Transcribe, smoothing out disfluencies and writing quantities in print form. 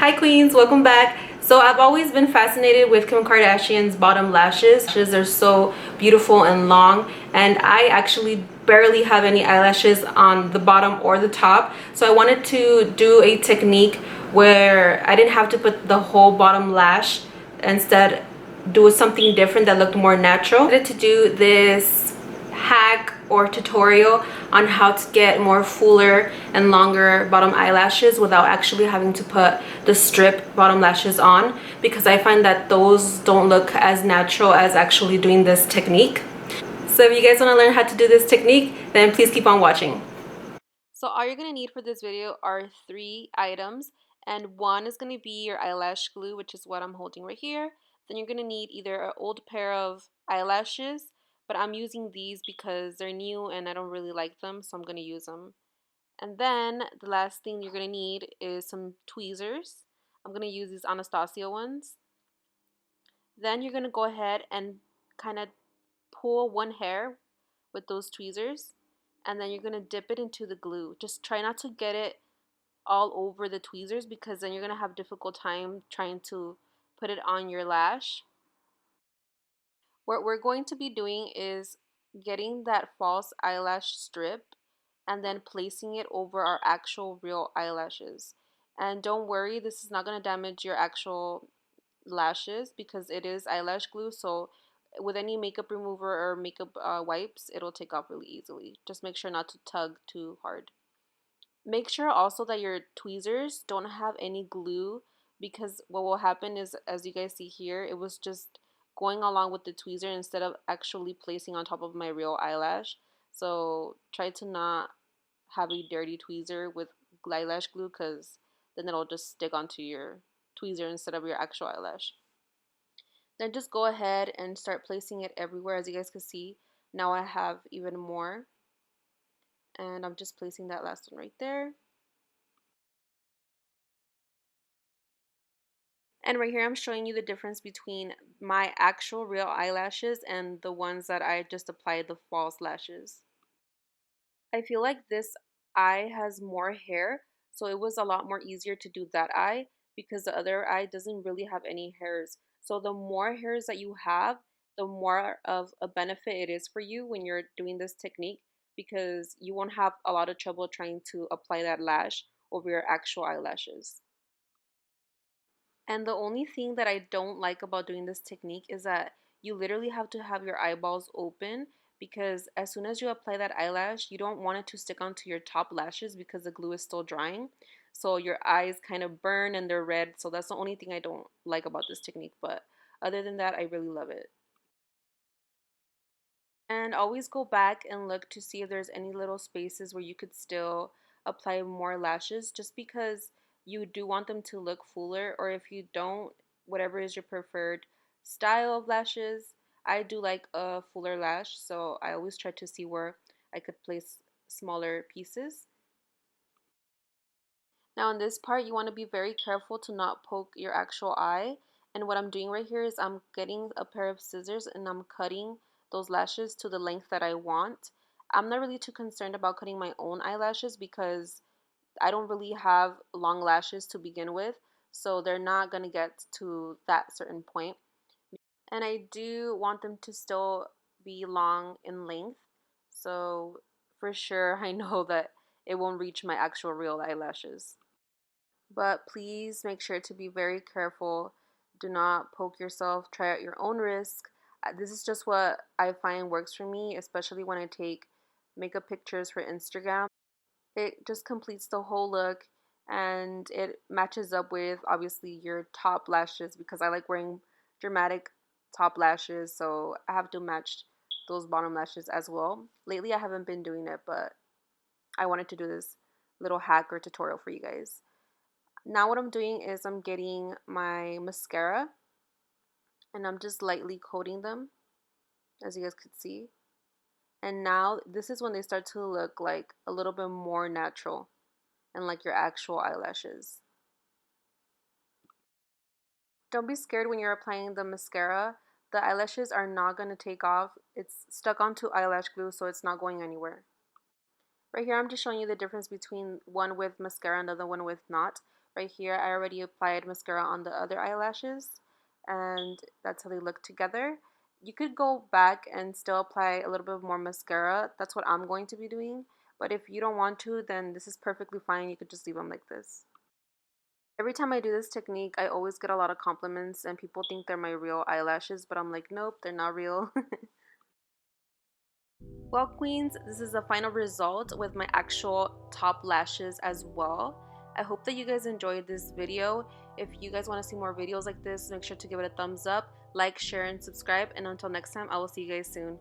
Hi queens, welcome back. So I've always been fascinated with Kim Kardashian's bottom lashes. They're so beautiful and long, and I actually barely have any eyelashes on the bottom or the top. So I wanted to do a technique where I didn't have to put the whole bottom lash, instead do something different that looked more natural. I wanted to do this hack or tutorial on how to get more fuller and longer bottom eyelashes without actually having to put the strip bottom lashes on, because I find that those don't look as natural as actually doing this technique. So if you guys want to learn how to do this technique, then please keep on watching. So all you're going to need for this video are 3 items, and one is going to be your eyelash glue, which is what I'm holding right here. Then you're going to need either an old pair of eyelashes, but I'm using these because they're new and I don't really like them, so I'm going to use them. And then the last thing you're going to need is some tweezers. I'm going to use these Anastasia ones. Then you're going to go ahead and kind of pull one hair with those tweezers, and then you're going to dip it into the glue. Just try not to get it all over the tweezers, because then you're going to have difficult time trying to put it on your lash. What we're going to be doing is getting that false eyelash strip and then placing it over our actual real eyelashes. And don't worry, this is not going to damage your actual lashes because it is eyelash glue. So with any makeup remover or makeup wipes, it'll take off really easily. Just make sure not to tug too hard. Make sure also that your tweezers don't have any glue, because what will happen is, as you guys see here, it was just going along with the tweezer instead of actually placing on top of my real eyelash. So try to not have a dirty tweezer with eyelash glue, because then it'll just stick onto your tweezer instead of your actual eyelash. Then just go ahead and start placing it everywhere. As you guys can see, now I have even more, and I'm just placing that last one right there. And right here, I'm showing you the difference between my actual real eyelashes and the ones that I just applied the false lashes. I feel like this eye has more hair, so it was a lot more easier to do that eye, because the other eye doesn't really have any hairs. So the more hairs that you have, the more of a benefit it is for you when you're doing this technique, because you won't have a lot of trouble trying to apply that lash over your actual eyelashes. And the only thing that I don't like about doing this technique is that you literally have to have your eyeballs open, because as soon as you apply that eyelash, you don't want it to stick onto your top lashes because the glue is still drying. So your eyes kind of burn and they're red. So that's the only thing I don't like about this technique. But other than that, I really love it. And always go back and look to see if there's any little spaces where you could still apply more lashes, just because you do want them to look fuller. Or if you don't, whatever is your preferred style of lashes. I do like a fuller lash, so I always try to see where I could place smaller pieces. Now in this part, you want to be very careful to not poke your actual eye. And what I'm doing right here is I'm getting a pair of scissors and I'm cutting those lashes to the length that I want. I'm not really too concerned about cutting my own eyelashes because I don't really have long lashes to begin with. So they're not going to get to that certain point. And I do want them to still be long in length. So for sure, I know that it won't reach my actual real eyelashes. But please make sure to be very careful. Do not poke yourself. Try at your own risk. This is just what I find works for me, especially when I take makeup pictures for Instagram. It just completes the whole look, and it matches up with obviously your top lashes, because I like wearing dramatic top lashes, so I have to match those bottom lashes as well. Lately I haven't been doing it, but I wanted to do this little hack or tutorial for you guys. Now what I'm doing is I'm getting my mascara and I'm just lightly coating them, as you guys could see. And now this is when they start to look like a little bit more natural and like your actual eyelashes. Don't be scared when you're applying the mascara. The eyelashes are not going to take off. It's stuck onto eyelash glue, so it's not going anywhere. Right here, I'm just showing you the difference between one with mascara and the other one with not. right here, I already applied mascara on the other eyelashes, and that's how they look together. You could go back and still apply a little bit more mascara. That's what I'm going to be doing. But if you don't want to, then this is perfectly fine. You could just leave them like this. Every time I do this technique, I always get a lot of compliments and people think they're my real eyelashes, but I'm like, nope, they're not real. Well, queens, this is the final result with my actual top lashes as well. I hope that you guys enjoyed this video. If you guys want to see more videos like this, make sure to give it a thumbs up, like, share, and subscribe. And until next time, I will see you guys soon.